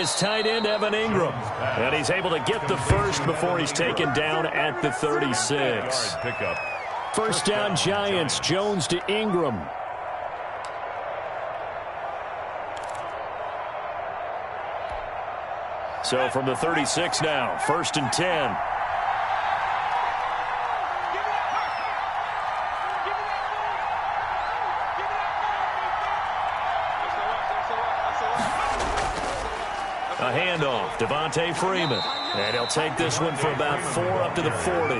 is tight end Evan Ingram. And he's able to get the first before he's taken down at the 36. First down Giants, Jones to Ingram. So from the 36 now, 1st and 10. A handoff, Devontae Freeman. And he'll take this one for about 4 up to the 40.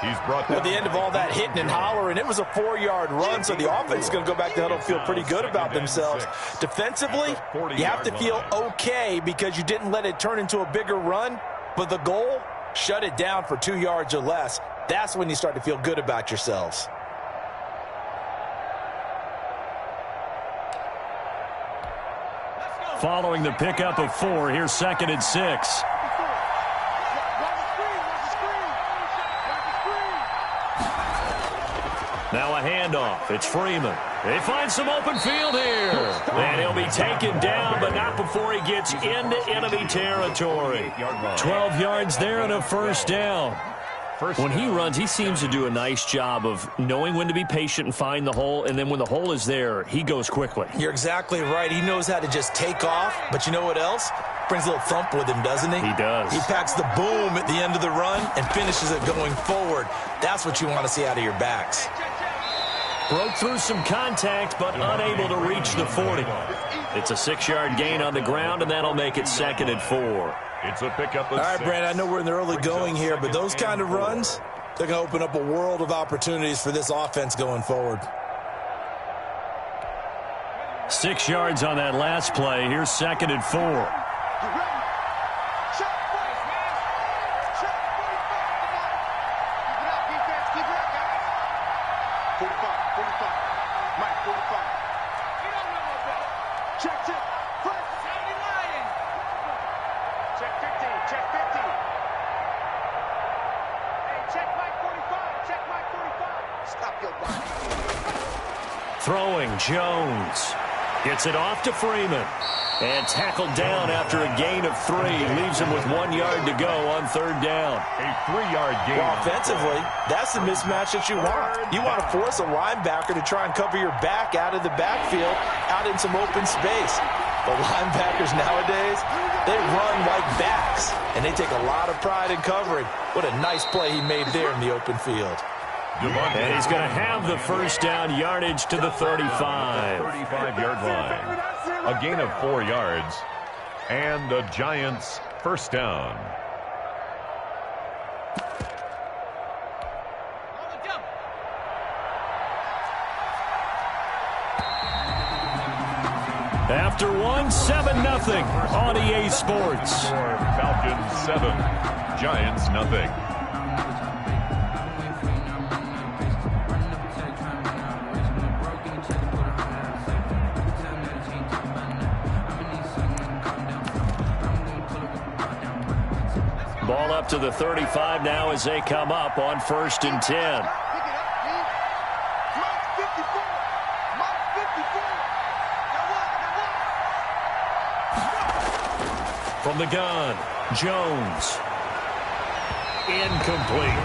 He's brought at the end of all that hitting and hollering, it was a 4-yard run, so the offense is going to go back to huddle and feel pretty good about themselves. Defensively, you have to feel okay because you didn't let it turn into a bigger run, but the goal, shut it down for 2 yards or less. That's when you start to feel good about yourselves. Following the pickup of 4, here's 2nd and 6. Now a handoff. It's Freeman. They find some open field here. And he'll be taken down, but not before he gets into enemy territory. 12 yards there and a first down. When he runs, he seems to do a nice job of knowing when to be patient and find the hole, and then when the hole is there, he goes quickly. You're exactly right. He knows how to just take off, but you know what else? Brings a little thump with him, doesn't he? He does. He packs the boom at the end of the run and finishes it going forward. That's what you want to see out of your backs. Broke through some contact, but unable to reach the 40. It's a 6-yard gain on the ground, and that'll make it 2nd and 4. It's a pickup of All right, 6. Brandon, I know we're in the early going here, but those kind of runs, they're going to open up a world of opportunities for this offense going forward. 6 yards on that last play. Here's 2nd and 4. Throwing, Jones. Gets it off to Freeman. And tackled down after a gain of 3. Leaves him with 1 yard to go on 3rd down. A 3-yard gain. Well, offensively, that's the mismatch that you want. You want to force a linebacker to try and cover your back out of the backfield, out in some open space. The linebackers nowadays, they run like backs, and they take a lot of pride in covering. What a nice play he made there in the open field. And he's going to have the first down, yardage to the 35. 35-yard line. A gain of 4 yards. And the Giants' first down. After 7-0 on EA Sports. Falcons 7, Giants nothing. Ball up to the 35 now as they come up on 1st and 10. From the gun, Jones. Incomplete.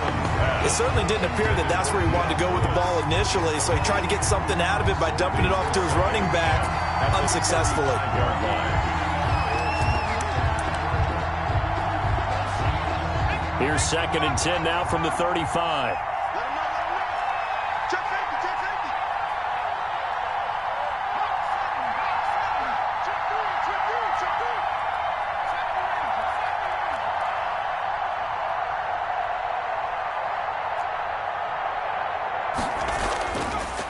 It certainly didn't appear that that's where he wanted to go with the ball initially, so he tried to get something out of it by dumping it off to his running back unsuccessfully. Here's 2nd and 10 now from the 35.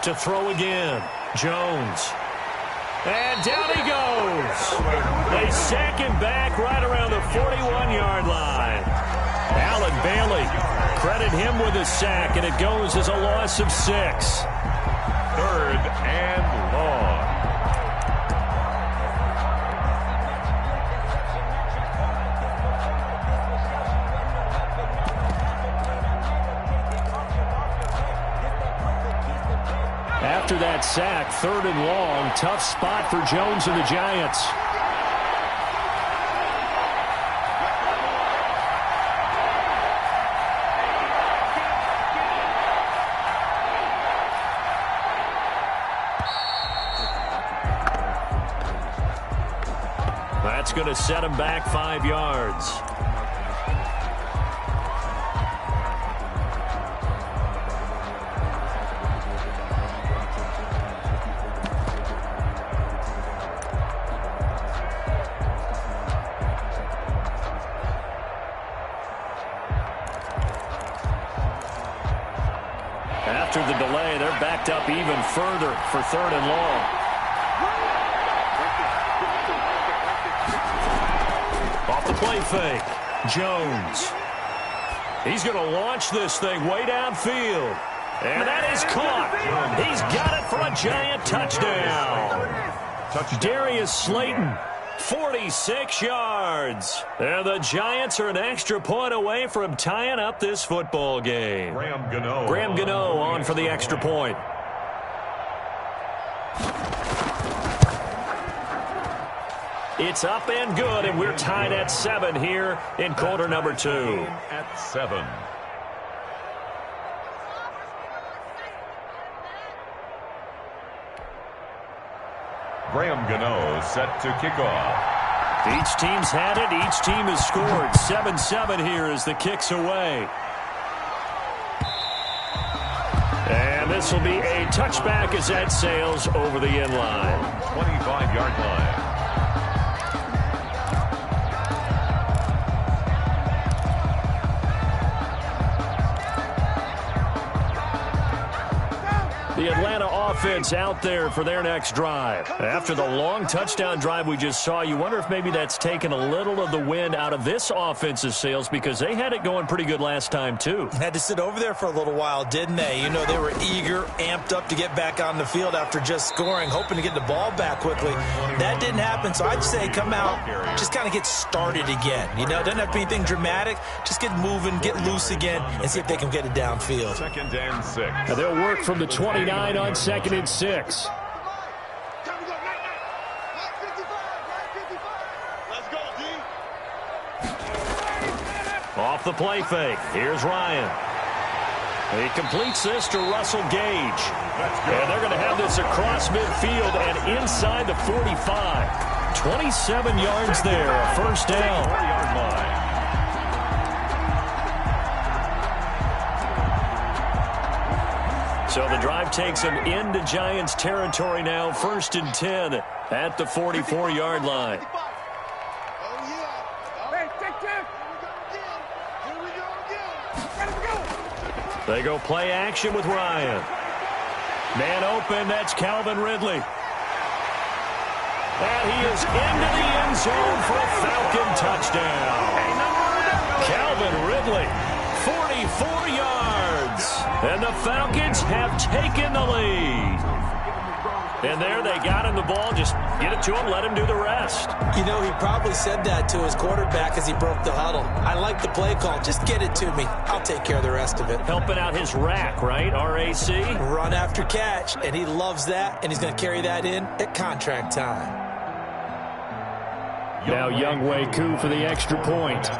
To throw again, Jones. And down he goes. They sack him back right around the 41-yard line. Alan Bailey, credit him with a sack, and it goes as a loss of 6. 3rd and long. After that sack, 3rd and long, tough spot for Jones and the Giants. That's going to set him back 5 yards. After the delay, they're backed up even further for 3rd and long. Off the play fake, Jones. He's going to launch this thing way downfield. And that is caught. He's got it for a giant touchdown. Darius Slayton, 46 yards. And the Giants are an extra point away from tying up this football game. Graham Gano on for the extra point. It's up and good, and we're tied at 7 here in quarter number 2. At 7. Graham Gano set to kick off. Each team's had it. Each team has scored. 7-7 here as the kick's away. And this will be a touchback as that sails over the end line. 25-yard line. The Atlanta offense out there for their next drive. After the long touchdown drive we just saw, you wonder if maybe that's taken a little of the wind out of this offensive sails because they had it going pretty good last time too. Had to sit over there for a little while, didn't they? You know, they were eager, amped up to get back on the field after just scoring, hoping to get the ball back quickly. That didn't happen, so I'd say come out, just kind of get started again. You know, it doesn't have to be anything dramatic. Just get moving, get loose again, and see if they can get it downfield. 2nd and 6. Now they'll work from the 29 on 2nd and 6. Off the play fake. Here's Ryan. He completes this to Russell Gage. And they're going to have this across midfield and inside the 45. 27 yards there, a first down. 40-yard line. So the drive takes them into Giants territory now. 1st and 10 at the 44-yard line. They go play action with Ryan. Man open, that's Calvin Ridley. And he is into the end zone for a Falcon touchdown. Calvin Ridley, 44 yards. And the Falcons have taken the lead. And there they got him the ball. Just get it to him, let him do the rest. You know, he probably said that to his quarterback as he broke the huddle. I like the play call. Just get it to me. I'll take care of the rest of it. Helping out his rack, right? R-A-C? Run after catch, and he loves that, and he's going to carry that in at contract time. Now Younghoe Koo for the extra point.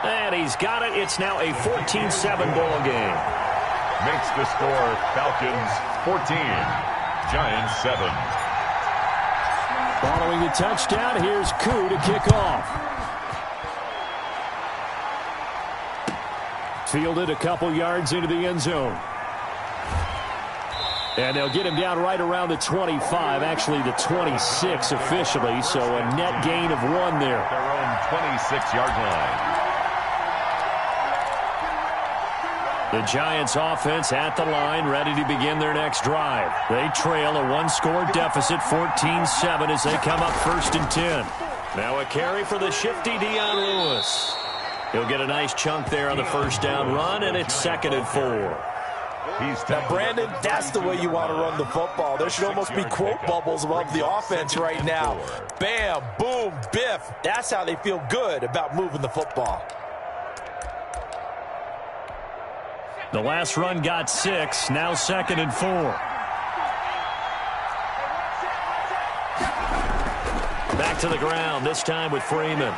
And he's got it. It's now a 14-7 ball game. Makes the score Falcons 14, Giants 7. Following the touchdown, here's Koo to kick off. Fielded a couple yards into the end zone. And they'll get him down right around the 25, actually the 26 officially, so a net gain of 1 there. Their own 26-yard line. The Giants offense at the line, ready to begin their next drive. They trail a 1-score deficit, 14-7 as they come up 1st and 10. Now a carry for the shifty Dion Lewis. He'll get a nice chunk there on the first down run, and it's 2nd and 4. Now, Brandon, that's the way you want to run the football. There should almost be quote bubbles above the offense right now. Bam, boom, biff. That's how they feel good about moving the football. The last run got 6, now 2nd and 4. Back to the ground, this time with Freeman.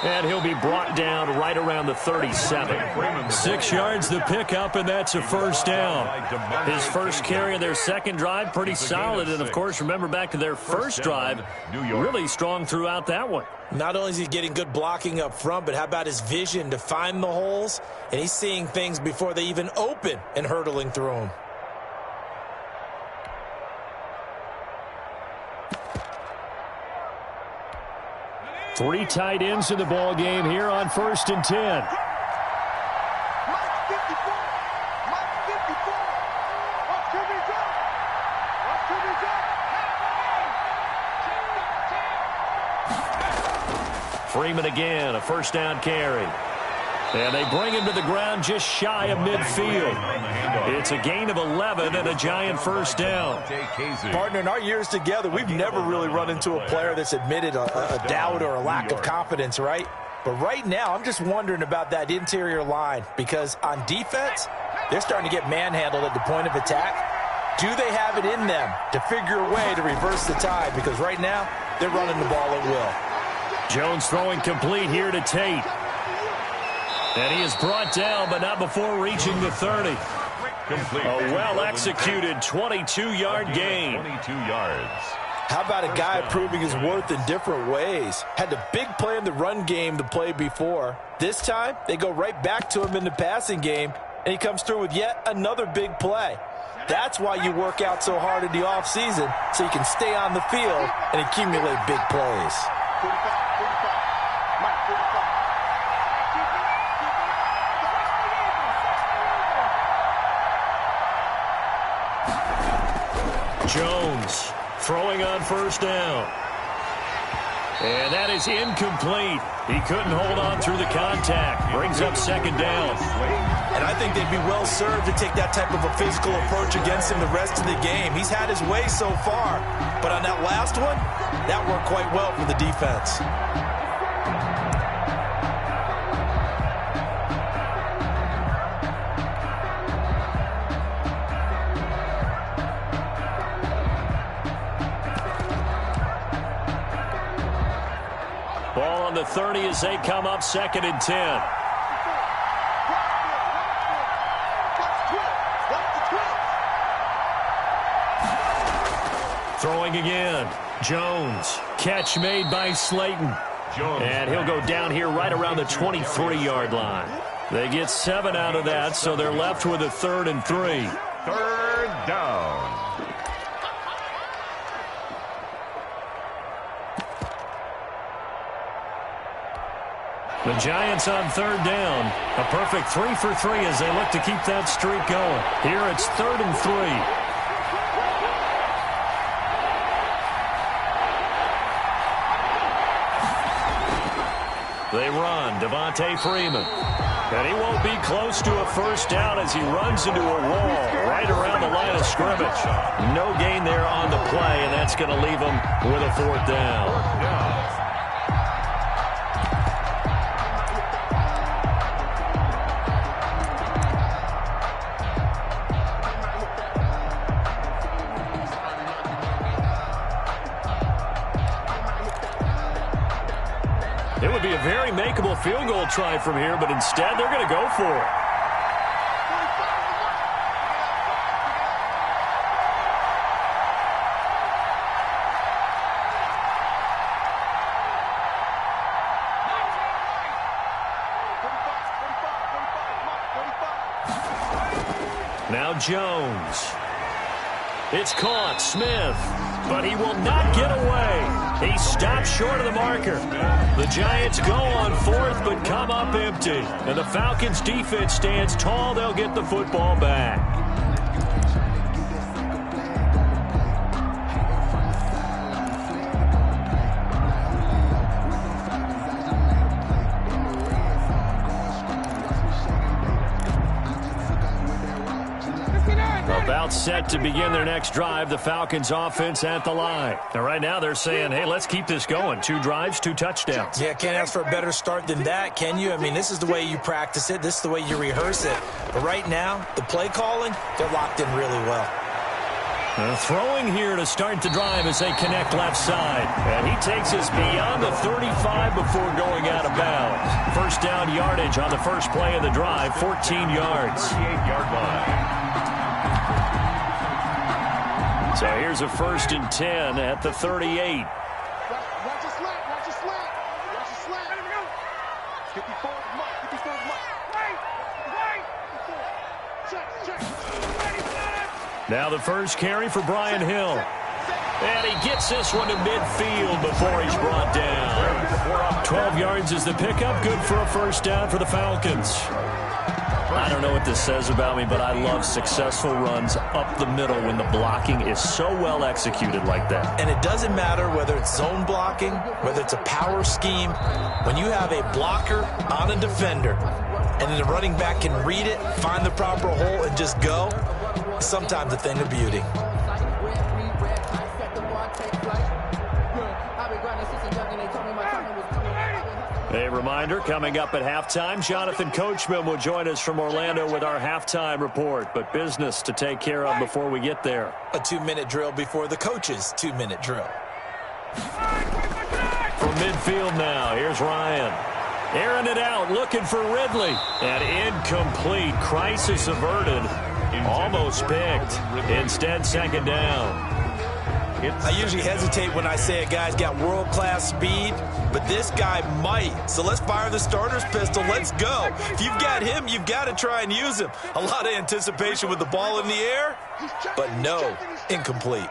And he'll be brought down right around the 37. 6 yards the pickup, and that's a first down. His first carry of their second drive, pretty solid. And, of course, remember back to their first drive, really strong throughout that one. Not only is he getting good blocking up front, but how about his vision to find the holes? And he's seeing things before they even open and hurdling through them. Three tight ends in the ball game here on 1st and 10. Freeman again, a first down carry. And they bring him to the ground just shy of midfield. It's a gain of 11 and a giant first down. Partner, in our years together, we've never really run into a player that's admitted a doubt or a lack of confidence, right? But right now, I'm just wondering about that interior line, because on defense, they're starting to get manhandled at the point of attack. Do they have it in them to figure a way to reverse the tide? Because right now, they're running the ball at will. Jones throwing complete here to Tate. And he is brought down, but not before reaching the 30. A well-executed 22-yard gain. 22 yards. How about a guy proving his worth in different ways? Had the big play in the run game the play before. This time, they go right back to him in the passing game, and he comes through with yet another big play. That's why you work out so hard in the offseason, so you can stay on the field and accumulate big plays. Jones throwing on first down. And that is incomplete. He couldn't hold on through the contact. Brings up second down. And I think they'd be well served to take that type of a physical approach against him the rest of the game. He's had his way so far. But on that last one, that worked quite well for the defense. Ball on the 30 as they come up 2nd and 10. Throwing again. Jones. Catch made by Slayton. And he'll go down here right around the 23-yard line. They get 7 out of that, so they're left with a 3rd and 3. 3rd down. The Giants on 3rd down. A perfect 3 for 3 as they look to keep that streak going. Here it's 3rd and 3. They run. Devontae Freeman. And he won't be close to a first down as he runs into a wall right around the line of scrimmage. No gain there on the play, and that's going to leave him with a 4th down. It would be a very makeable field goal try from here, but instead they're going to go for it. Now Jones. It's caught. Smith. But he will not get away. He stopped short of the marker. The Giants go on 4th but come up empty. And the Falcons defense stands tall. They'll get the football back. About set to begin their next drive, the Falcons offense at the line. And right now they're saying, hey, let's keep this going. 2 drives, 2 touchdowns. Yeah, can't ask for a better start than that, can you? I mean, this is the way you practice it. This is the way you rehearse it. But right now, the play calling, they're locked in really well. Throwing here to start the drive as they connect left side. And he takes us beyond the 35 before going out of bounds. First down yardage on the first play of the drive, 14 yards. 38-yard line. So here's a 1st and 10 at the 38. Watch your slant, watch your slant. Watch your slant. Let him go. 54 Mike, 54 Mike. Right. Check. Now the first carry for Brian Hill. And he gets this one to midfield before he's brought down. 12 yards is the pickup. Good for a first down for the Falcons. I don't know what this says about me, but I love successful runs up the middle when the blocking is so well executed like that. And it doesn't matter whether it's zone blocking, whether it's a power scheme. When you have a blocker on a defender, and then the running back can read it, find the proper hole, and just go, sometimes a thing of beauty. A reminder, coming up at halftime, Jonathan Coachman will join us from Orlando with our halftime report, but business to take care of before we get there. A 2-minute drill before the coach's 2-minute drill. From midfield now, here's Ryan. Airing it out, looking for Ridley. And incomplete. Crisis averted. Almost picked. Instead, second down. I usually hesitate when I say a guy's got world-class speed, but this guy might. So let's fire the starter's pistol. Let's go. If you've got him, you've got to try and use him. A lot of anticipation with the ball in the air, but no, incomplete.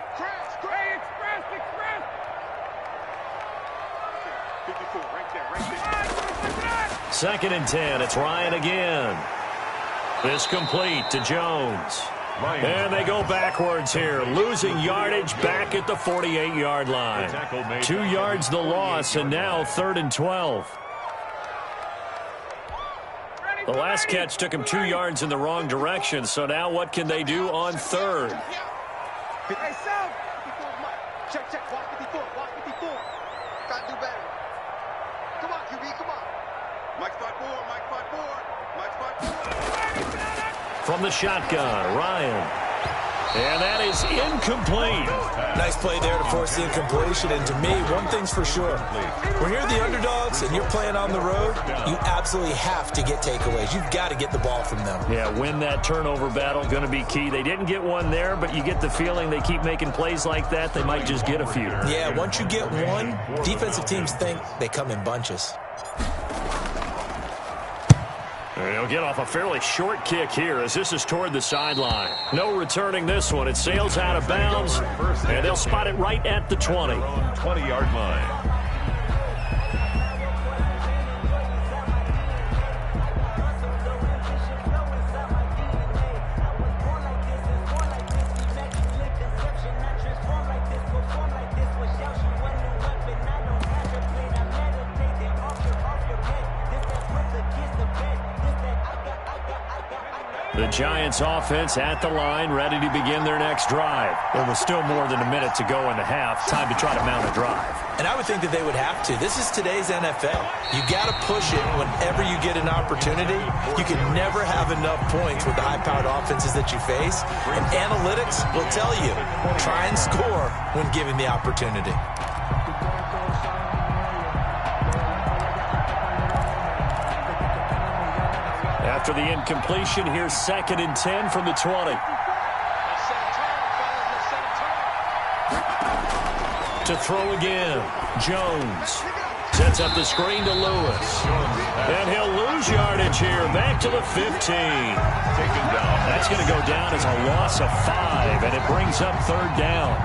Second and 10. It's Ryan again. This complete to Jones. And they go backwards here, losing yardage back at the 48-yard line. 2 yards the loss, and now 3rd and 12. The last catch took him 2 yards in the wrong direction, so now what can they do on 3rd? Hey, Sam. Check. Walk 54. Gotta do better. Come on, QB, come on. Mike spot 4. From the shotgun, Ryan. And that is incomplete. Nice play there to force the incompletion. And to me, one thing's for sure. When you're the underdogs and you're playing on the road, you absolutely have to get takeaways. You've got to get the ball from them. Yeah, win that turnover battle, going to be key. They didn't get one there, but you get the feeling they keep making plays like that, they might just get a few. Yeah, once you get one, defensive teams think they come in bunches. He'll get off a fairly short kick here as this is toward the sideline. No returning this one. It sails out of bounds, and they'll spot it right at the 20. 20-yard line. The Giants offense at the line, ready to begin their next drive. There was still more than a minute to go in the half. Time to try to mount a drive. And I would think that they would have to. This is today's NFL. You got to push it whenever you get an opportunity. You can never have enough points with the high-powered offenses that you face. And analytics will tell you, try and score when given the opportunity. After the incompletion, here's 2nd and 10 from the 20. To throw again, Jones sets up the screen to Lewis. And he'll lose yardage here, back to the 15. That's going to go down as a loss of 5, and it brings up 3rd down.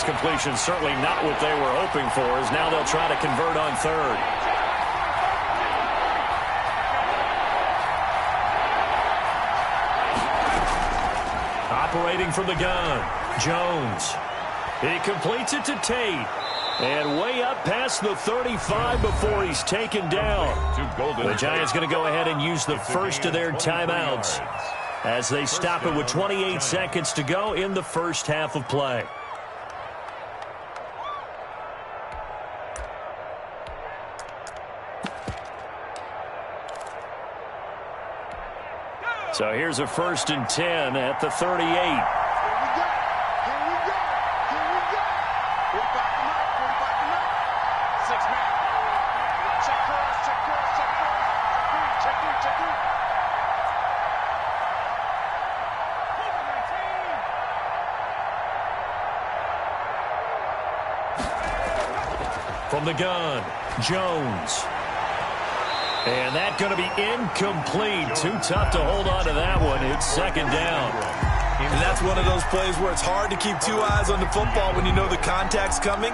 Completion certainly not what they were hoping for, as now they'll try to convert on 3rd. Operating from the gun, Jones. He completes it to Tate. And way up past the 35 before he's taken down. The Giants going to go ahead and use the first of their timeouts as they stop it with 28 seconds to go in the first half of play. So here's a 1st and 10 at the 38. Here we go. Here we go. Here we go. 45 to Mike. 45 to Mike. 6 man. Check cross. Check cross. Check cross. Check 3. Check 3. Check 3. From the gun, Jones. And that's going to be incomplete. Too tough to hold on to that one. It's 2nd down. And that's one of those plays where it's hard to keep 2 eyes on the football when you know the contact's coming,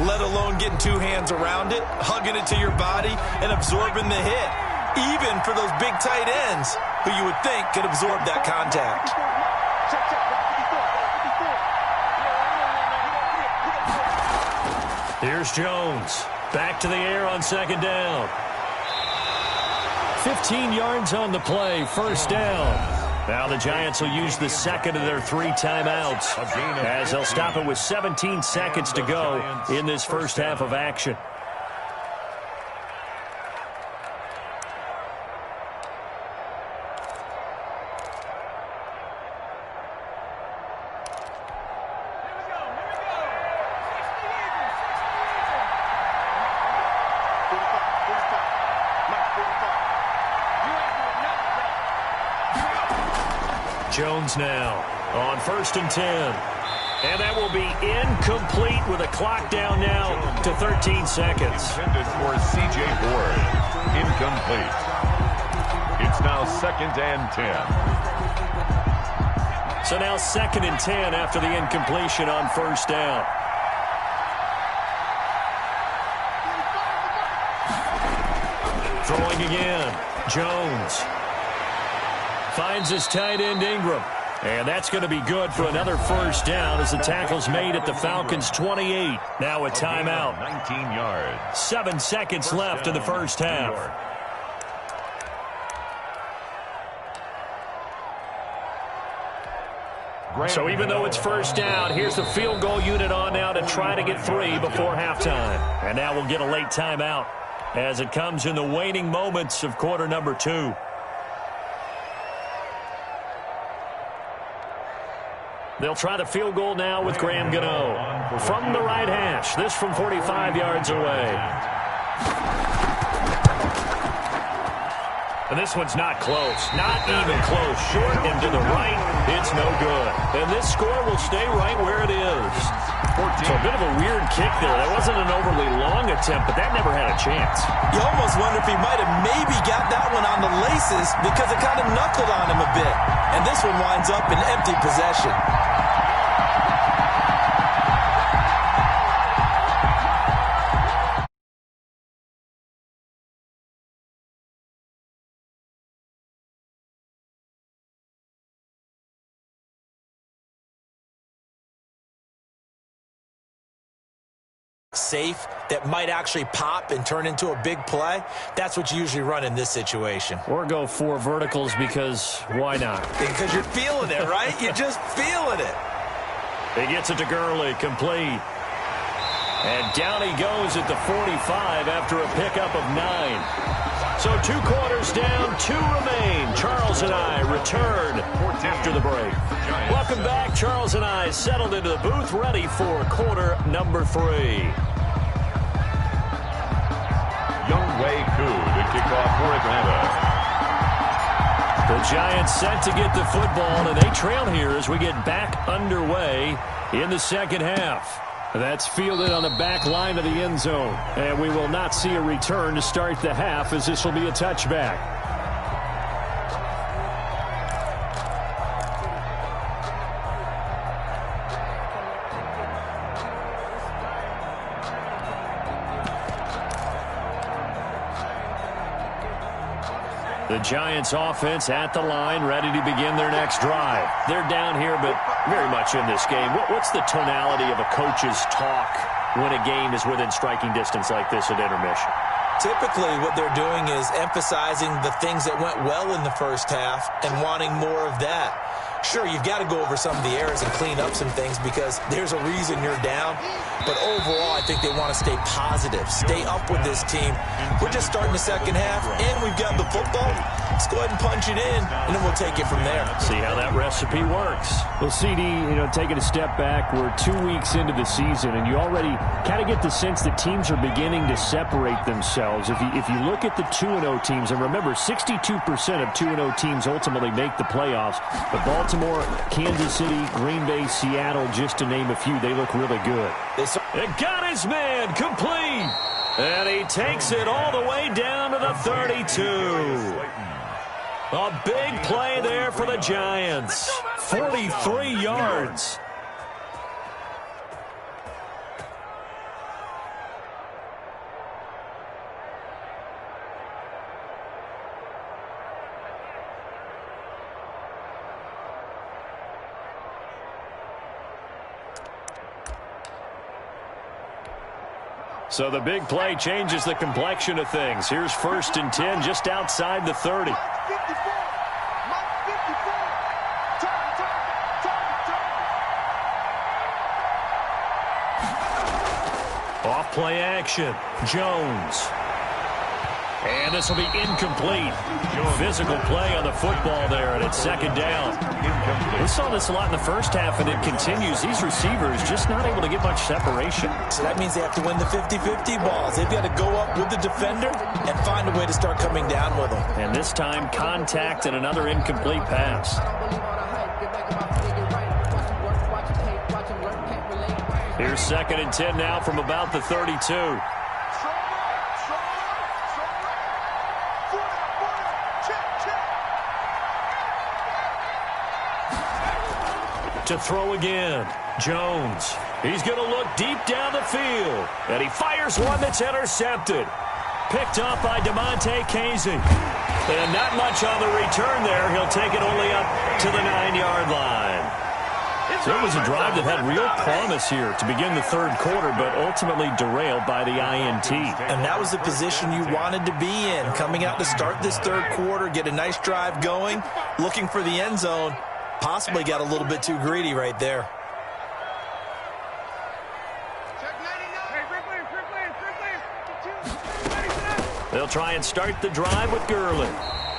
let alone getting 2 hands around it, hugging it to your body, and absorbing the hit, even for those big tight ends who you would think could absorb that contact. Here's Jones. Back to the air on 2nd down. 15 yards on the play, 1st down. Now the Giants will use the 2nd of their 3 timeouts as they'll stop it with 17 seconds to go in this first half of action. Jones now on 1st and 10. And that will be incomplete with a clock down now to 13 seconds. Intended for C.J. Ward. Incomplete. It's now 2nd and 10. So now 2nd and 10 after the incompletion on 1st down. Throwing again. Jones. Finds his tight end, Ingram. And that's going to be good for another 1st down as the tackle's made at the Falcons' 28. Now a timeout. 19 yards. 7 seconds left in the first half. So even though it's 1st down, here's the field goal unit on now to try to get 3 before halftime. And now we'll get a late timeout as it comes in the waning moments of quarter number 2. They'll try the field goal now with Graham Gano. From the right hash, this from 45 yards away. And this one's not close. Not even close. Short and to the right, it's no good. And this score will stay right where it is. So a bit of a weird kick there. That wasn't an overly long attempt, but that never had a chance. You almost wonder if he might have maybe got that one on the laces because it kind of knuckled on him a bit. And this one winds up in empty possession. Safe that might actually pop and turn into a big play. That's what you usually run in this situation. Or go 4 verticals because why not? Because you're feeling it, right? You're just feeling it. He gets it to Gurley, complete. And down he goes at the 45 after a pickup of 9. So 2 quarters down, 2 remain. Charles and I return after the break. Welcome back. Charles and I settled into the booth, ready for quarter number 3. Younghoe Koo to kick off for Atlanta. The Giants set to get the football, and they trail here as we get back underway in the second half. That's fielded on the back line of the end zone. And we will not see a return to start the half as this will be a touchback. The Giants offense at the line, ready to begin their next drive. They're down here, but very much in this game. What's the tonality of a coach's talk when a game is within striking distance like this at intermission? Typically, what they're doing is emphasizing the things that went well in the first half and wanting more of that. Sure, you've got to go over some of the errors and clean up some things because there's a reason you're down. But overall, I think they want to stay positive, stay up with this team. We're just starting the second half, and we've got the football. Let's go ahead and punch it in, and then we'll take it from there. See how that recipe works. Well, CD, taking a step back, we're 2 weeks into the season, and you already kind of get the sense that teams are beginning to separate themselves. If you look at the 2-0 teams, and remember, 62% of 2-0 teams ultimately make the playoffs, but Baltimore, Kansas City, Green Bay, Seattle, just to name a few, they look really good. It got his man complete. And he takes it all the way down to the 32. A big play there for the Giants. 43 yards. So the big play changes the complexion of things. Here's 1st and 10 just outside the 30. Off play action. Jones. And this will be incomplete. Physical play on the football there, and it's 2nd down. We saw this a lot in the first half, and it continues. These receivers just not able to get much separation. So that means they have to win the 50-50 balls. They've got to go up with the defender and find a way to start coming down with them. And this time, contact and another incomplete pass. Here's 2nd and 10 now from about the 32. To throw again. Jones. He's going to look deep down the field. And he fires one that's intercepted. Picked up by DeMonte Casey. And not much on the return there. He'll take it only up to the 9-yard line. So it was a drive that had real promise here to begin the 3rd quarter, but ultimately derailed by the INT. And that was the position you wanted to be in. Coming out to start this 3rd quarter, get a nice drive going, looking for the end zone. Possibly got a little bit too greedy right there. They'll try and start the drive with Gurley.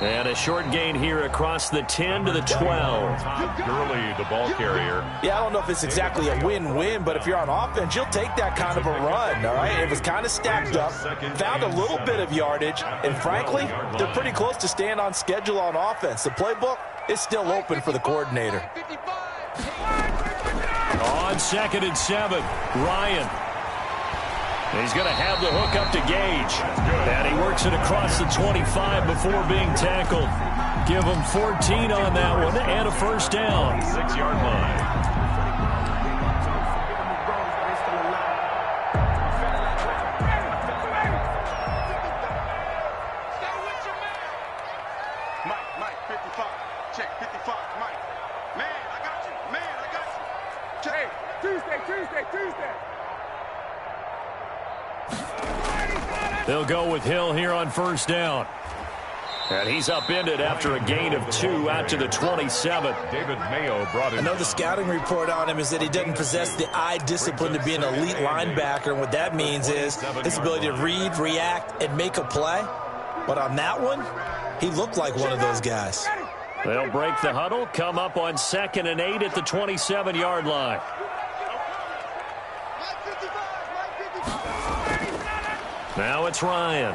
And a short gain here across the 10 to the 12. Gurley, the ball carrier. Yeah, I don't know if it's exactly a win-win, but if you're on offense, you'll take that kind of a run, all right? It was kind of stacked up, found a little bit of yardage, and frankly, they're pretty close to staying on schedule on offense. The playbook is still open for the coordinator. On 2nd and 7, Ryan. He's going to have the hook up to Gage. And he works it across the 25 before being tackled. Give him 14 on that one and a 1st down. 6-yard line. Mike, 55. Check, 55. Mike. Man, I got you. Man, I got you. Check. Tuesday. They'll go with Hill here on 1st down. And he's upended after a gain of 2 out to the 27. David Mayo brought it. I know the scouting report on him is that he doesn't possess the eye discipline to be an elite linebacker. And what that means is his ability to read, react, and make a play. But on that one, he looked like one of those guys. They'll break the huddle, come up on 2nd and 8 at the 27-yard line. Now it's Ryan.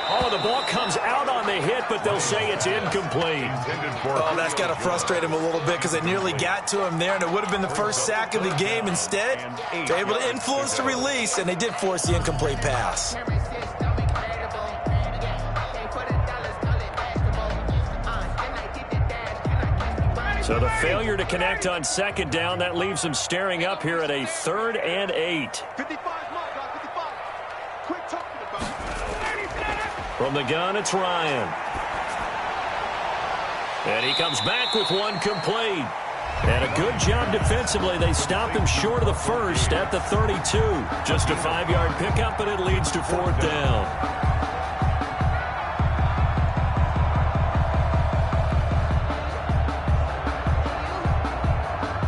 Oh, the ball comes out on the hit, but they'll say it's incomplete. Oh, that's got to frustrate him a little bit because they nearly got to him there, and it would have been the first sack of the game. Instead, they're able to influence the release, and they did force the incomplete pass. So the failure to connect on 2nd down, that leaves them staring up here at a 3rd and 8. 55, quit talking about it. From the gun, it's Ryan. And he comes back with one complete. And a good job defensively. They stop him short of the 1st at the 32. Just a 5-yard pickup, and it leads to 4th down.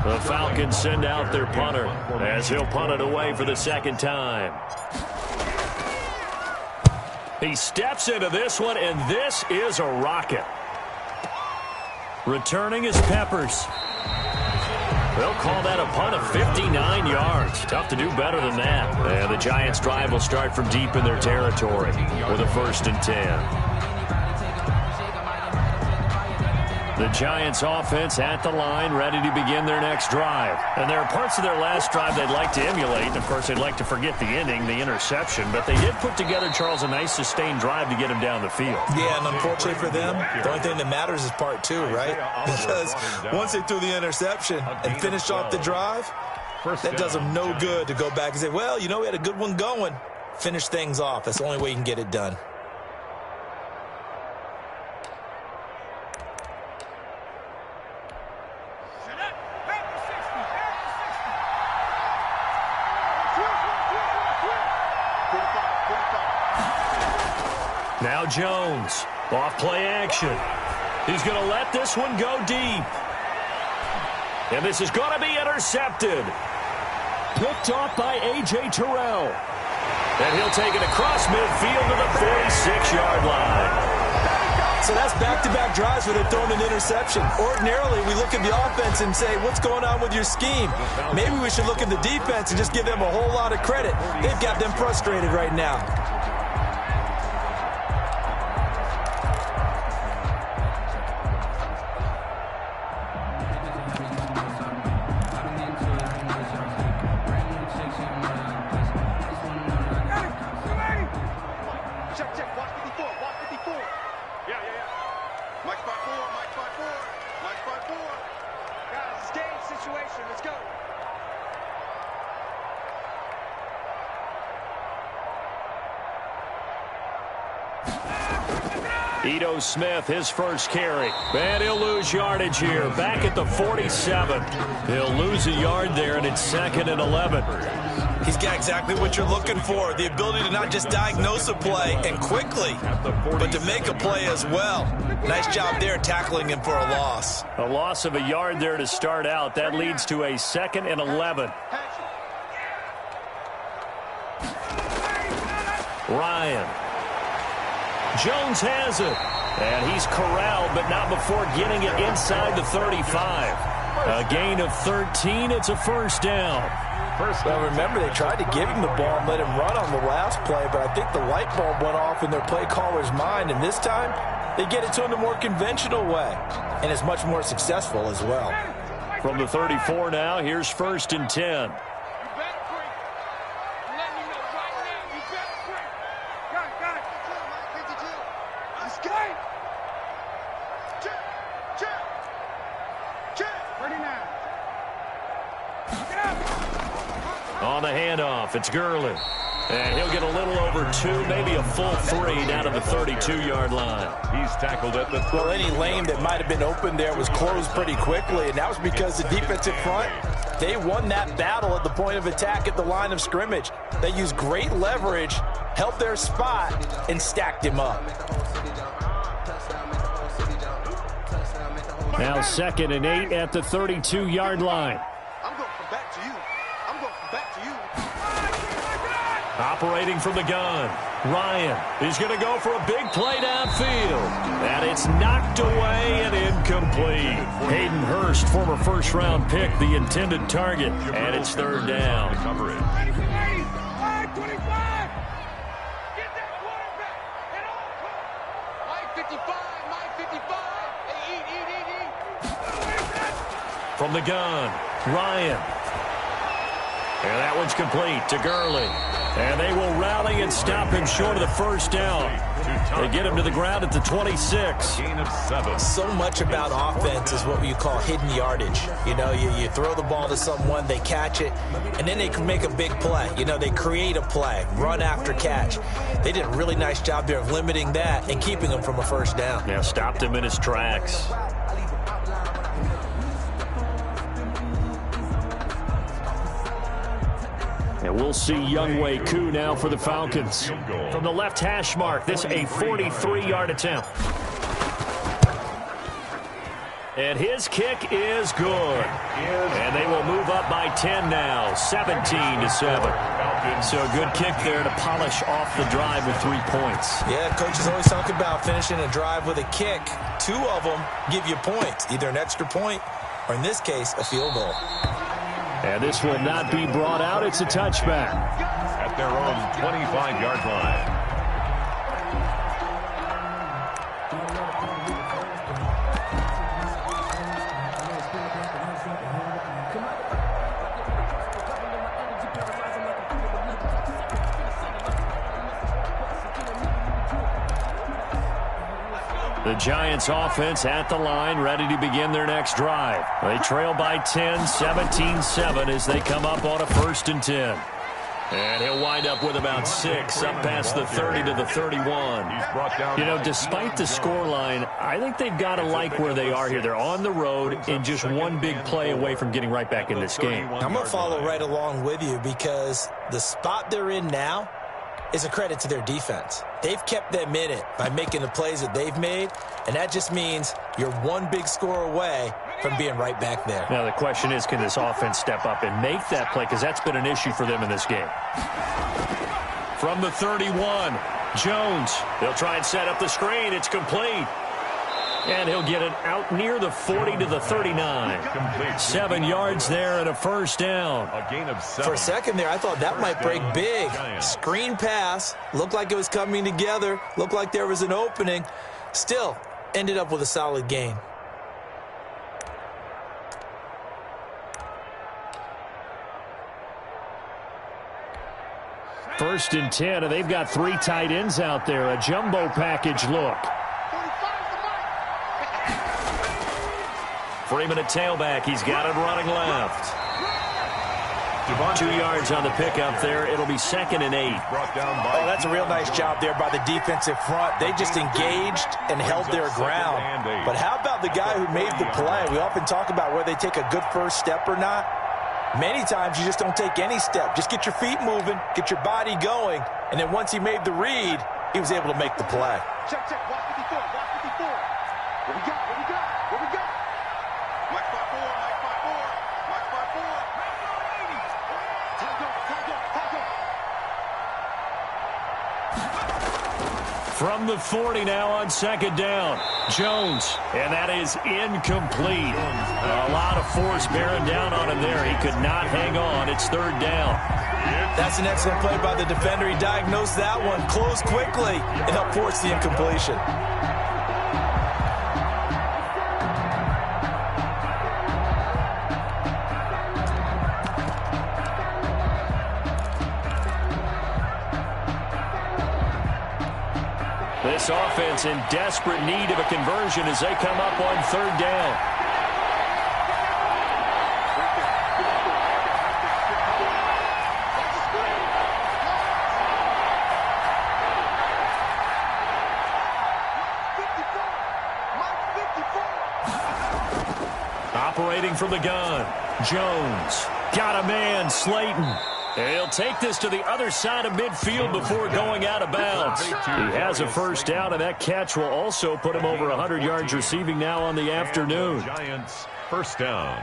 The Falcons send out their punter as he'll punt it away for the 2nd time. He steps into this one, and this is a rocket. Returning is Peppers. They'll call that a punt of 59 yards. Tough to do better than that. And the Giants' drive will start from deep in their territory with a 1st and 10. The Giants offense at the line, ready to begin their next drive. And there are parts of their last drive they'd like to emulate. And, of course, they'd like to forget the inning, the interception. But they did put together, Charles, a nice sustained drive to get him down the field. Yeah, and unfortunately for them, the only thing that matters is part 2, right? Because once they threw the interception and finished off the drive, that does them no good to go back and say, well, you know, we had a good one going. Finish things off. That's the only way you can get it done. Now Jones, off play action. He's going to let this one go deep. And this is going to be intercepted. Picked off by A.J. Terrell. And he'll take it across midfield to the 46-yard line. So that's back-to-back drives where they're throwing an interception. Ordinarily, we look at the offense and say, what's going on with your scheme? Maybe we should look at the defense and just give them a whole lot of credit. They've got them frustrated right now. Ito Smith, his first carry. And he'll lose yardage here. Back at the 47. He'll lose a yard there, and it's 2nd and 11. He's got exactly what you're looking for, the ability to not just diagnose a play and quickly, but to make a play as well. Nice job there tackling him for a loss. A loss of a yard there to start out. That leads to a 2nd and 11. Ryan. Jones has it. And he's corralled, but not before getting it inside the 35. A gain of 13. It's a 1st down. Well, remember, they tried to give him the ball and let him run on the last play, but I think the light bulb went off in their play caller's mind, and this time they get it to him the more conventional way, and it's much more successful as well. From the 34 now, here's 1st and 10. On the handoff, it's Gurley. And he'll get a little over 2, maybe a full 3 down to the 32-yard line. He's tackled at the 30. Well, any lane that might have been open there was closed pretty quickly, and that was because the defensive front, they won that battle at the point of attack at the line of scrimmage. They used great leverage, held their spot, and stacked him up. Now 2nd and 8 at the 32-yard line. I'm going from back to you. I'm going from back to you. Operating from the gun, Ryan. He's going to go for a big play downfield. And it's knocked away and incomplete. Hayden Hurst, former first-round pick, the intended target. And it's 3rd down. Coverage. From the gun, Ryan. And that one's complete to Gurley. And they will rally and stop him short of the 1st down. They get him to the ground at the 26. Gain of 7. So much about offense is what you call hidden yardage. You know, you throw the ball to someone, they catch it, and then they can make a big play. You know, they create a play, run after catch. They did a really nice job there of limiting that and keeping him from a 1st down. Yeah, stopped him in his tracks. And we'll see Younghoe Koo now for the Falcons. From the left hash mark, this a 43-yard attempt. And his kick is good. And they will move up by 10 now, 17-7. So a good kick there to polish off the drive with 3 points. Yeah, coaches always talk about finishing a drive with a kick. 2 of them give you points, either an extra point or, in this case, a field goal. And this will not be brought out. It's a touchback. At their own 25-yard line. The Giants offense at the line, ready to begin their next drive. They trail by 10, 17-7 as they come up on a 1st and 10. And he'll wind up with about 6, up past the 30 to the 31. You know, despite the scoreline, I think they've got to like where they are here. They're on the road and just one big play away from getting right back in this game. I'm going to follow right along with you because the spot they're in now is a credit to their defense. They've kept them in it by making the plays that they've made, and that just means you're one big score away from being right back there. Now the question is, can this offense step up and make that play? Because that's been an issue for them in this game. From the 31, Jones. He'll try and set up the screen. It's complete. And he'll get it out near the 40 to the 39. 7 yards there and a 1st down. A gain of 7. For a second there, I thought that might break big. Screen pass. Looked like it was coming together. Looked like there was an opening. Still, ended up with a solid gain. First and 10, and they've got 3 tight ends out there. A jumbo package look. Freeman at tailback. He's got it running left. 2 yards on the pickup there. It'll be 2nd and 8. Oh, that's a real nice job there by the defensive front. They just engaged and held their ground. But how about the guy who made the play? We often talk about whether they take a good first step or not. Many times you just don't take any step. Just get your feet moving, get your body going, and then once he made the read, he was able to make the play. Check, check. Watch 54. Watch 54. What we got? What we got? What we got? Mike 54. Mike 54. Mike 54. Time go. Time go. Time go. From the 40 now on 2nd down. Jones, and that is incomplete. A lot of force bearing down on him there. He could not hang on. It's 3rd down. That's an excellent play by the defender. He diagnosed that one, closed quickly, and helped force the incompletion. This offense in desperate need of a conversion as they come up on 3rd down. Operating from the gun, Jones. Got a man, Slayton. He'll take this to the other side of midfield before going out of bounds. He has a 1st down, and that catch will also put him over 100 yards receiving now on the afternoon. Giants 1st down.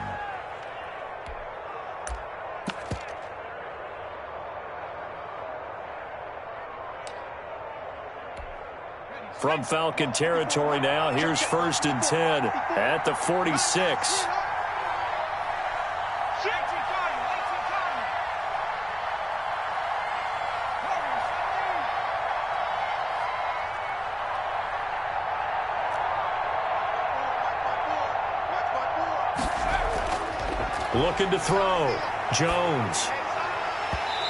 From Falcon territory now, here's 1st and 10 at the 46. Looking to throw. Jones.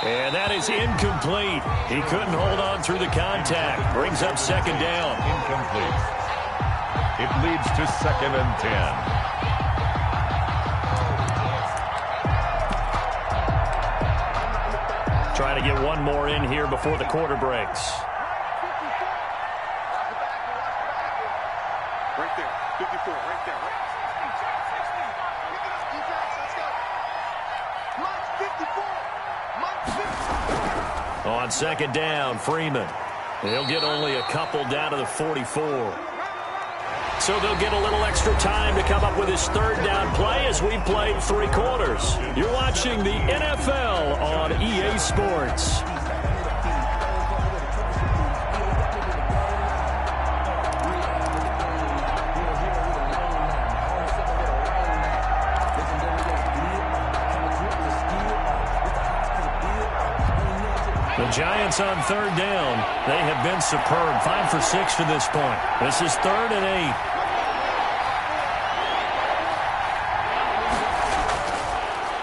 And that is incomplete. He couldn't hold on through the contact. Brings up 2nd down. Incomplete. It leads to 2nd and 10. Trying to get one more in here before the quarter breaks. Right there. 54. Right there. Right. On 2nd down, Freeman. He'll get only a couple down to the 44. So they'll get a little extra time to come up with his third down play as we play 3 quarters. You're watching the NFL on EA Sports. The Giants on 3rd down. They have been superb. 5 for 6 to this point. This is 3rd and 8.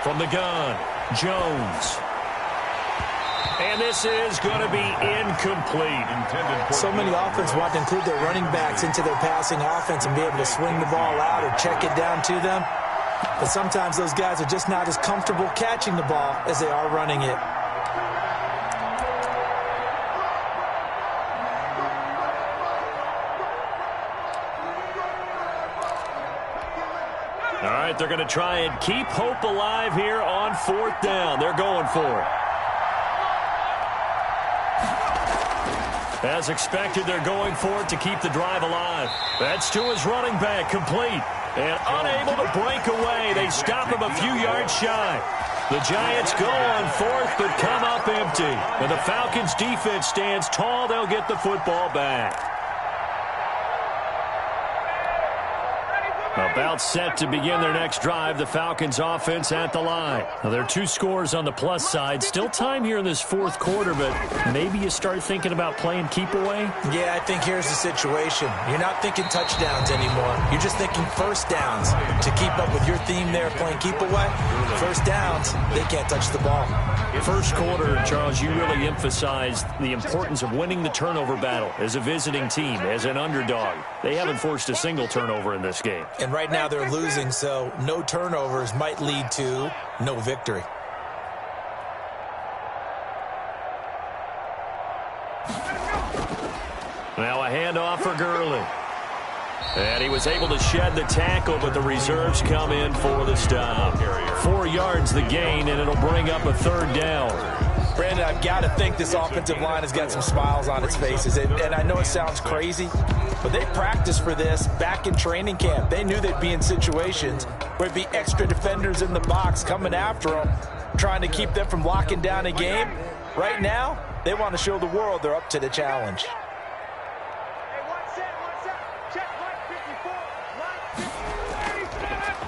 From the gun, Jones. And this is going to be incomplete. So many offenses want to include their running backs into their passing offense and be able to swing the ball out or check it down to them. But sometimes those guys are just not as comfortable catching the ball as they are running it. All right, they're going to try and keep hope alive here on 4th down. They're going for it. As expected, they're going for it to keep the drive alive. That's to his running back, complete. And unable to break away. They stop him a few yards shy. The Giants go on 4th, but come up empty. And the Falcons' defense stands tall. They'll get the football back. About set to begin their next drive. The Falcons offense at the line. Now, there are 2 scores on the plus side. Still time here in this 4th quarter, but maybe you start thinking about playing keep away? Yeah, I think here's the situation. You're not thinking touchdowns anymore. You're just thinking first downs. To keep up with your theme there, playing keep away, first downs, they can't touch the ball. First quarter, Charles, you really emphasized the importance of winning the turnover battle as a visiting team, as an underdog. They haven't forced a single turnover in this game. And right now they're losing, so no turnovers might lead to no victory. Now a handoff for Gurley. And he was able to shed the tackle, but the reserves come in for the stop. 4 yards the gain, and it'll bring up a 3rd down. Brandon, I've got to think this offensive line has got some smiles on its faces. And I know it sounds crazy, but they practiced for this back in training camp. They knew they'd be in situations where there'd be extra defenders in the box coming after them, trying to keep them from locking down a game. Right now, they want to show the world they're up to the challenge.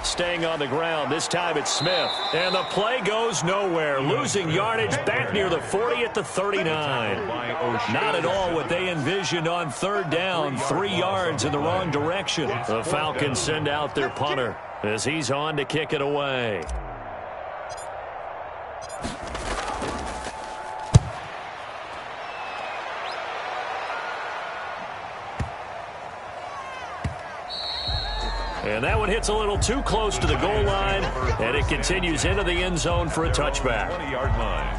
Staying on the ground, this time it's Smith. And the play goes nowhere. Losing yardage back near the 40 at the 39. Not at all what they envisioned on 3rd down. 3 yards in the wrong direction. The Falcons send out their punter as he's on to kick it away. And that one hits a little too close to the goal line, and it continues into the end zone for a touchback. 20-yard line.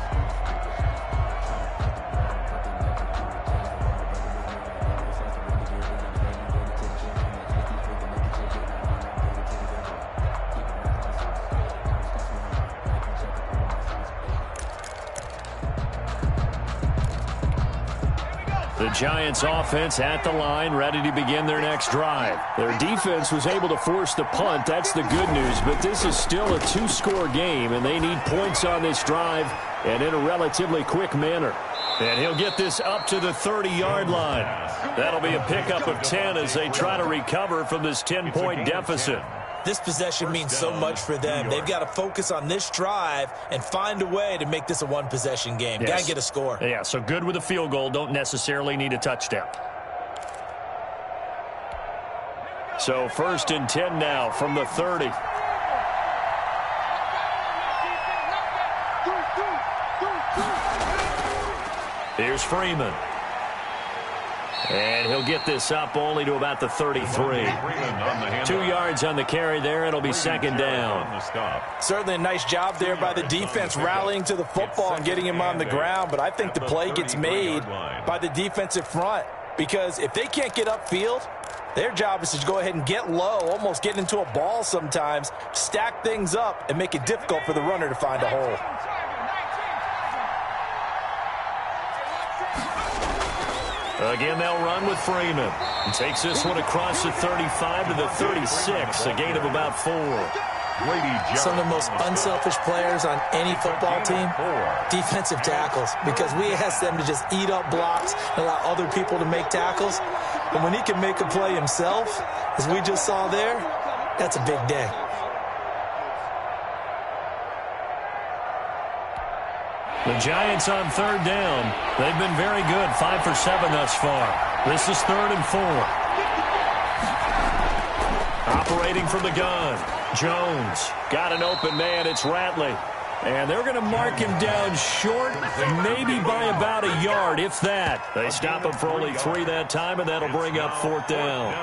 The Giants offense at the line, ready to begin their next drive. Their defense was able to force the punt. That's the good news, but this is still a 2-score game, and they need points on this drive and in a relatively quick manner. And he'll get this up to the 30-yard line. That'll be a pickup of 10 as they try to recover from this 10-point deficit. This possession means so much for them. They've got to focus on this drive and find a way to make this a one-possession game. Yes. Got to get a score. Yeah, so good with a field goal. Don't necessarily need a touchdown. So 1st and 10 now from the 30. Here's Freeman. And he'll get this up only to about the 33. 2 yards on the carry there. It'll be 2nd down. Certainly a nice job there by the defense rallying to the football and getting him on the ground. But I think the play gets made by the defensive front, because if they can't get upfield, their job is to go ahead and get low, almost get into a ball sometimes, stack things up, and make it difficult for the runner to find a hole. Again, they'll run with Freeman. And takes this one across the 35 to the 36, a gain of about 4. Some of the most unselfish players on any football team, defensive tackles, because we ask them to just eat up blocks and allow other people to make tackles. And when he can make a play himself, as we just saw there, that's a big day. The Giants on 3rd down. They've been very good, 5 for 7 thus far. This is 3rd and 4. Operating from the gun. Jones got an open man. It's Ratley. And they're going to mark him down short, maybe by about a yard, if that. They stop him for only 3 that time, and that'll bring up 4th down.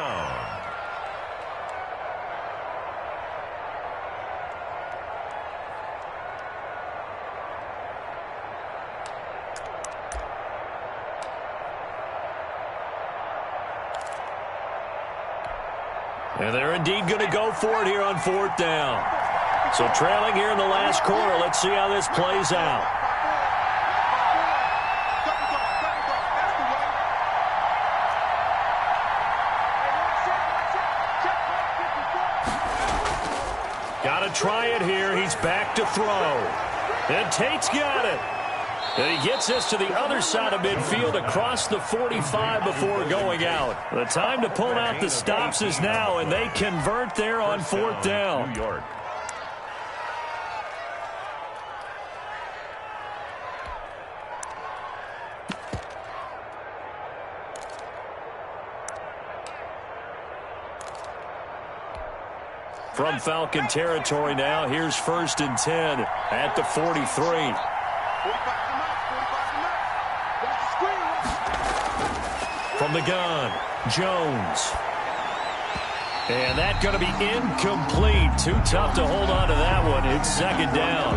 And they're indeed going to go for it here on 4th down. So trailing here in the last quarter. Let's see how this plays out. Got to try it here. He's back to throw. And Tate's got it. And he gets this to the other side of midfield across the 45 before going out. The time to pull out the stops is now, and they convert there on 4th down. New York. From Falcon territory now, here's 1st and 10 at the 43. From the gun, Jones. And that's going to be incomplete. Too tough to hold on to that one. It's 2nd down.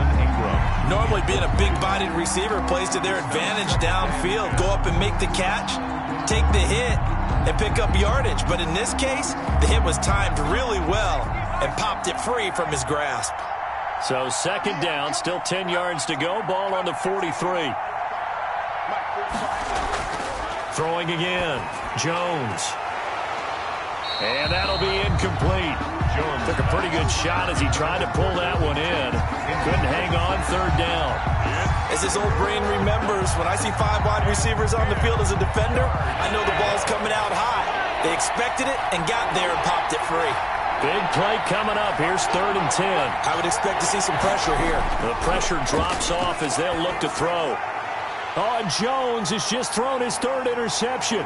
Normally being a big-bodied receiver plays to their advantage downfield. Go up and make the catch, take the hit, and pick up yardage. But in this case, the hit was timed really well and popped it free from his grasp. So 2nd down, still 10 yards to go. Ball on the 43. Throwing again, Jones. And that'll be incomplete. Jones took a pretty good shot as he tried to pull that one in. Couldn't hang on, 3rd down. As his old brain remembers, when I see 5 wide receivers on the field as a defender, I know the ball's coming out high. They expected it and got there and popped it free. Big play coming up. Here's 3rd and 10. I would expect to see some pressure here. The pressure drops off as they'll look to throw. Oh, and Jones has just thrown his 3rd interception.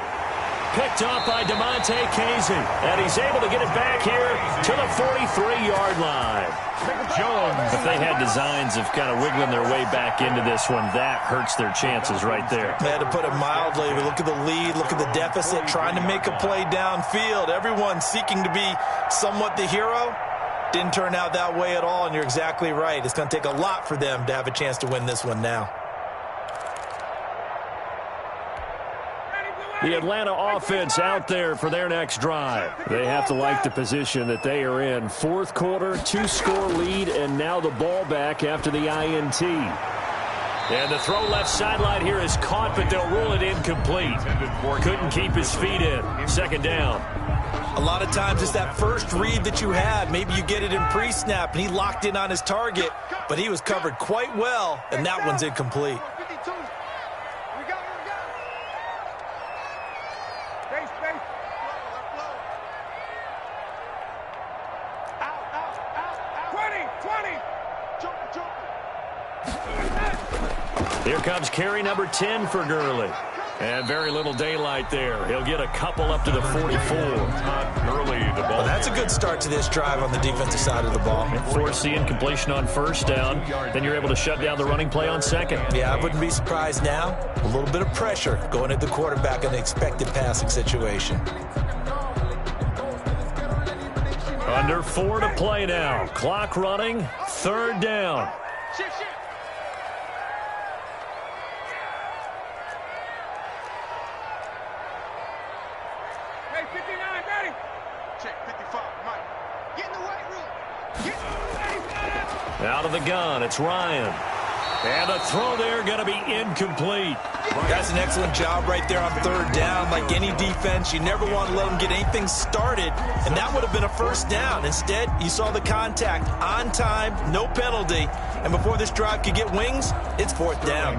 Picked off by DeMonte Casey. And he's able to get it back here to the 43-yard line. Jones. If they had designs of kind of wiggling their way back into this one, that hurts their chances right there. They had to put it mildly. Look at the lead. Look at the deficit. Trying to make a play downfield. Everyone seeking to be somewhat the hero. Didn't turn out that way at all, and you're exactly right. It's going to take a lot for them to have a chance to win this one now. The Atlanta offense out there for their next drive. They have to like the position that they are in. 4th quarter, 2-score lead, and now the ball back after the INT. And the throw left sideline here is caught, but they'll rule it incomplete. Couldn't keep his feet in. 2nd down. A lot of times it's that first read that you have. Maybe you get it in pre-snap, and he locked in on his target, but he was covered quite well, and that one's incomplete. Here comes carry number 10 for Gurley. And very little daylight there. He'll get a couple up to the 44. Gurley, the ball. Well, that's a good start to this drive on the defensive side of the ball. Force the incompletion on 1st down. Then you're able to shut down the running play on 2nd. Yeah, I wouldn't be surprised now. A little bit of pressure going at the quarterback in the expected passing situation. Under 4 to play now. Clock running. 3rd down. Out of the gun, it's Ryan. And the throw there going to be incomplete. That's an excellent job right there on third down. Like any defense, you never want to let them get anything started, and that would have been a first down. Instead, you saw the contact on time, no penalty, and before this drive could get wings, it's fourth down.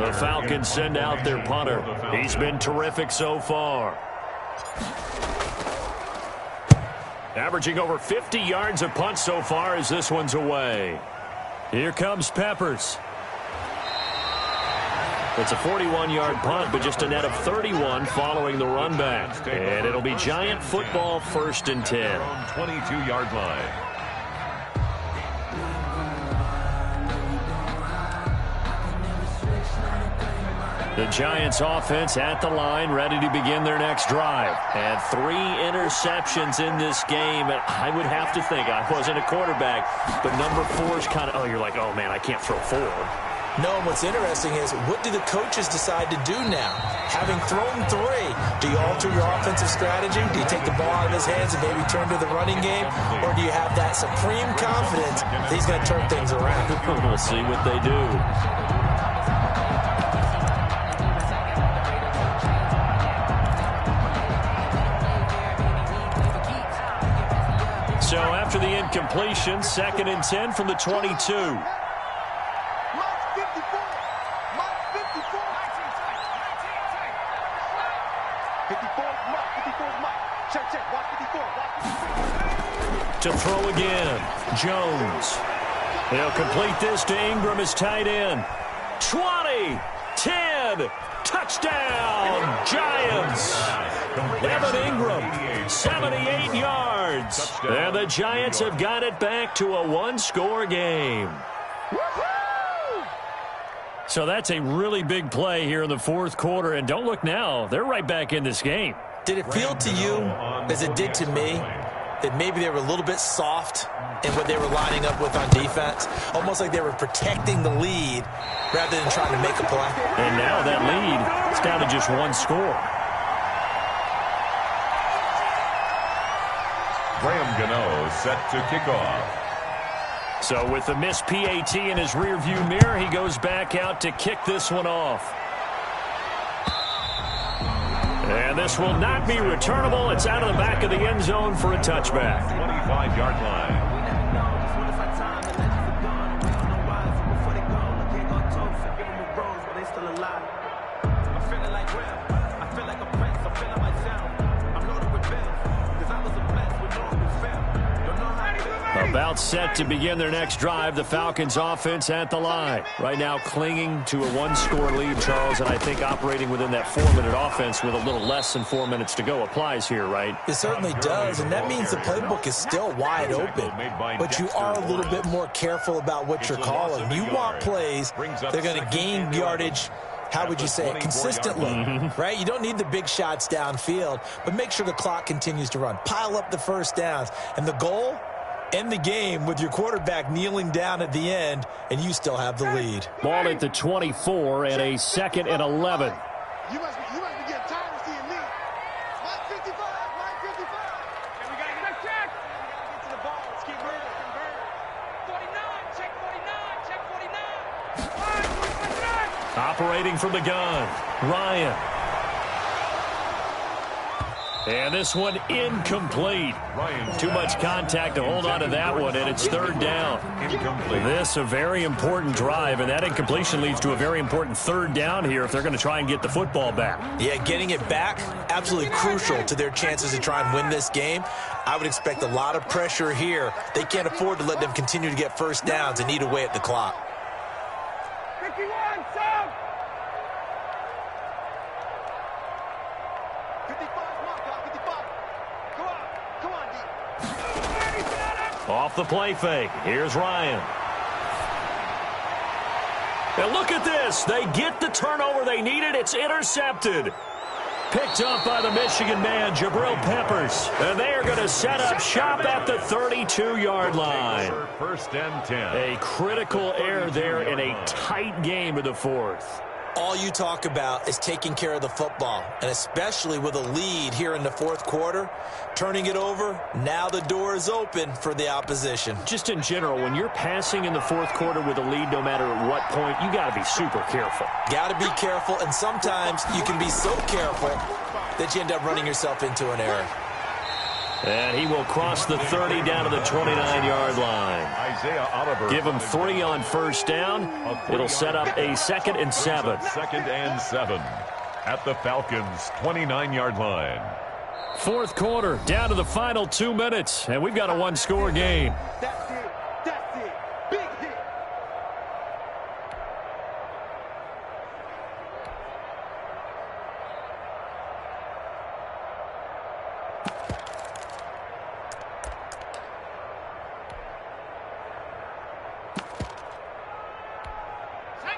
The Falcons send out their punter. He's been terrific so far. Averaging over 50 yards a punt so far as this one's away. Here comes Peppers. It's a 41-yard punt, but just a net of 31 following the run back. And it'll be Giant football, 1st and 10. 22-yard line. The Giants offense at the line, ready to begin their next drive. And 3 interceptions in this game. And I would have to think, I wasn't a quarterback, but number 4 is kind of, oh, you're like, oh, man, I can't throw 4. No, and what's interesting is, what do the coaches decide to do now? Having thrown 3, do you alter your offensive strategy? Do you take the ball out of his hands and maybe turn to the running game? Or do you have that supreme confidence that he's going to turn things around? We'll see what they do. So after the incompletion, 2nd and 10 from the 22. To throw again, Jones. He'll complete this to Ingram as tight end. 20, 10, touchdown, Giants. Evan Ingram, 78 yards. And the Giants have got it back to a 1-score game. So that's a really big play here in the 4th quarter. And don't look now, they're right back in this game. Did it feel to you, as it did to me, that maybe they were a little bit soft in what they were lining up with on defense? Almost like they were protecting the lead rather than trying to make a play. And now that lead is down to just 1 score. Graham Gano set to kick off. So with the missed PAT in his rearview mirror, he goes back out to kick this one off. And this will not be returnable. It's out of the back of the end zone for a touchback. 25-yard line. About set to begin their next drive, the Falcons offense at the line. Right now clinging to a 1-score lead, Charles, and I think operating within that 4-minute offense with a little less than 4 minutes to go applies here, right? It certainly does, and that means the playbook is still wide open. But you are a little bit more careful about what you're calling. You want plays that are going to gain yardage, how would you say it, consistently, right? You don't need the big shots downfield, but make sure the clock continues to run. Pile up the first downs, and the goal, end the game with your quarterback kneeling down at the end, and you still have the lead. Ball at the 24 and a 2nd and 11. You must be getting tired of seeing me. Mike 55, Mike 55. And we got to get a check. Get to the ball. Let's keep moving. 49, check 49, check 49. Operating from the gun, Ryan. And this one incomplete. Too much contact to hold on to that one, and it's 3rd down. This a very important drive, and that incompletion leads to a very important 3rd down here if they're going to try and get the football back. Yeah, getting it back, absolutely crucial to their chances to try and win this game. I would expect a lot of pressure here. They can't afford to let them continue to get first downs and eat away at the clock. 51, Sam. 55, come on, 55. Come on, D. Off the play fake. Here's Ryan. And look at this. They get the turnover they needed. It's intercepted. Picked up by the Michigan man, Jabril Peppers. And they are going to set up shop at the 32-yard line. 1st and 10. A critical error there in a tight game of the 4th. All you talk about is taking care of the football, and especially with a lead here in the fourth quarter, turning it over, now the door is open for the opposition. Just in general, when you're passing in the fourth quarter with a lead, no matter at what point, you got to be super careful. Got to be careful, and sometimes you can be so careful that you end up running yourself into an error. And he will cross the 30 down to the 29-yard line. Isaiah Oliver. Give him 3 on first down. It'll set up a 2nd and 7. 2nd and 7 at the Falcons' 29-yard line. Fourth quarter, down to the final 2 minutes, and we've got a one-score game. That's it. That's it. Big hit.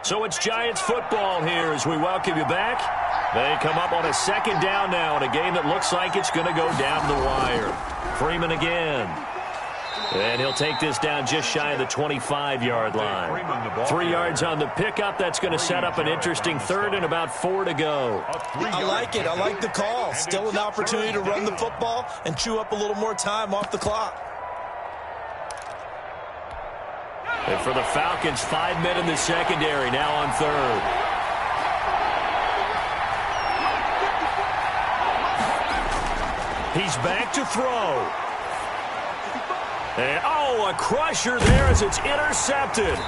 So it's Giants football here as we welcome you back. They come up on a 2nd down now in a game that looks like it's going to go down the wire. Freeman again. And he'll take this down just shy of the 25-yard line. 3 yards on the pickup. That's going to set up an interesting 3rd and about 4 to go. I like it. I like the call. Still an opportunity to run the football and chew up a little more time off the clock. And for the Falcons, 5 men in the secondary, now on 3rd. He's back to throw. And, a crusher there as it's intercepted.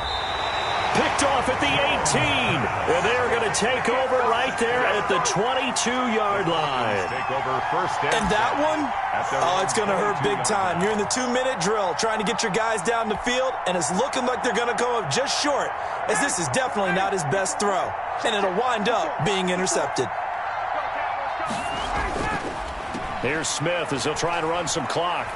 Picked off at the 18. And they're going to take over right there at the 22-yard line. Take over first And that one, it's going to hurt big time. You're in the 2-minute drill trying to get your guys down the field, and it's looking like they're going to come up just short, as this is definitely not his best throw. And it'll wind up being intercepted. Here's Smith as he'll try to run some clock.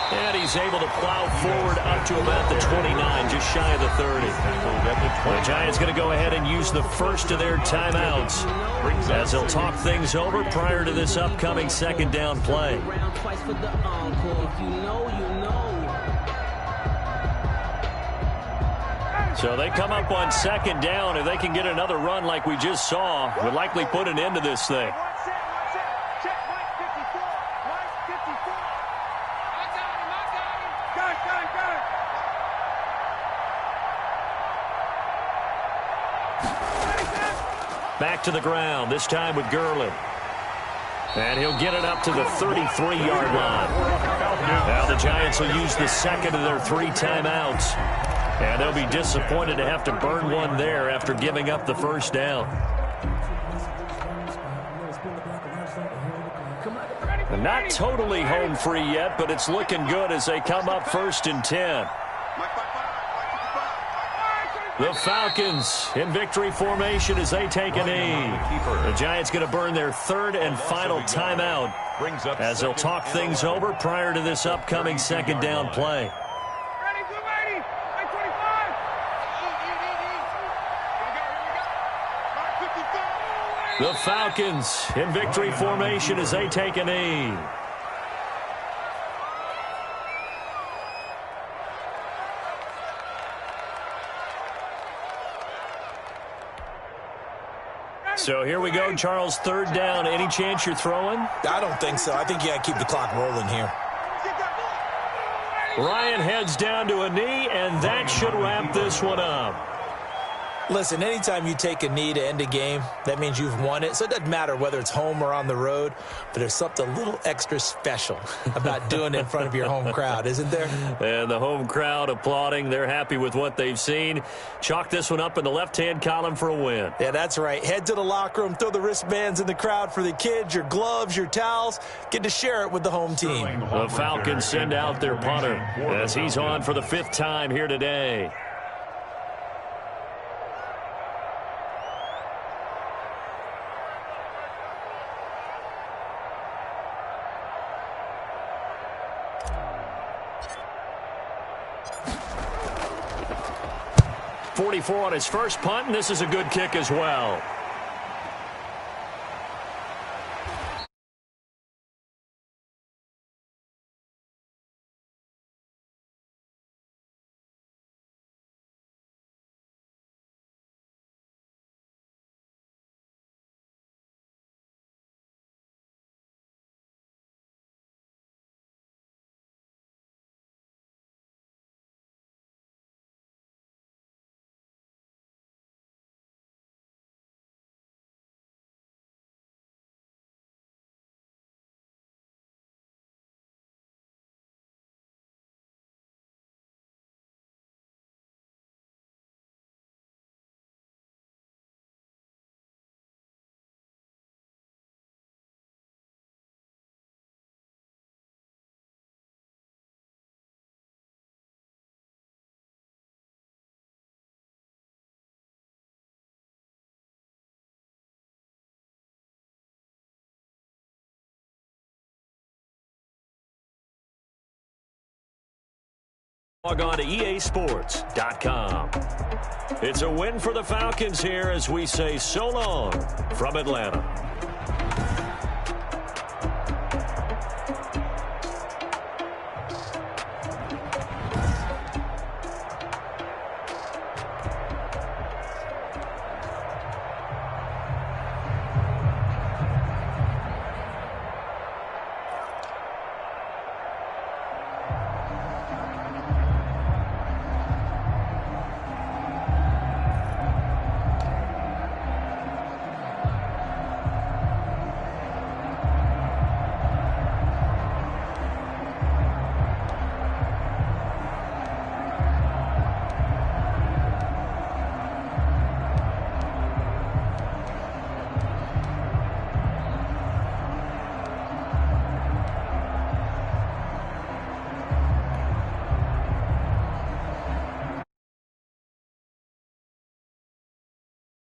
And he's able to plow forward up to about the 29, just shy of the 30. The Giants going to go ahead and use the first of their timeouts as they'll talk things over prior to this upcoming 2nd down play. So they come up on 2nd down. If they can get another run like we just saw, would likely put an end to this thing. Back to the ground, this time with Gurley. And he'll get it up to the 33-yard line. Now the Giants will use the 2nd of their 3 timeouts. And they'll be disappointed to have to burn one there after giving up the first down. Not totally home free yet, but it's looking good as they come up 1st and 10. The Falcons in victory formation as they take a knee. The Giants going to burn their 3rd and final timeout as they'll talk things over prior to this upcoming 2nd down play. The Falcons in victory formation as they take a knee. So here we go, Charles, 3rd down. Any chance you're throwing? I don't think so. I think you got to keep the clock rolling here. Ryan heads down to a knee, and that should wrap this one up. Listen, anytime you take a knee to end a game, that means you've won it. So it doesn't matter whether it's home or on the road, but there's something a little extra special about doing it in front of your home crowd, isn't there? And the home crowd applauding. They're happy with what they've seen. Chalk this one up in the left-hand column for a win. Yeah, that's right. Head to the locker room, throw the wristbands in the crowd for the kids, your gloves, your towels. Get to share it with the home team. The Falcons send out their punter as he's on for the 5th time here today. .44 on his first punt, and this is a good kick as well. Log on to easports.com. It's a win for the Falcons here as we say so long from Atlanta.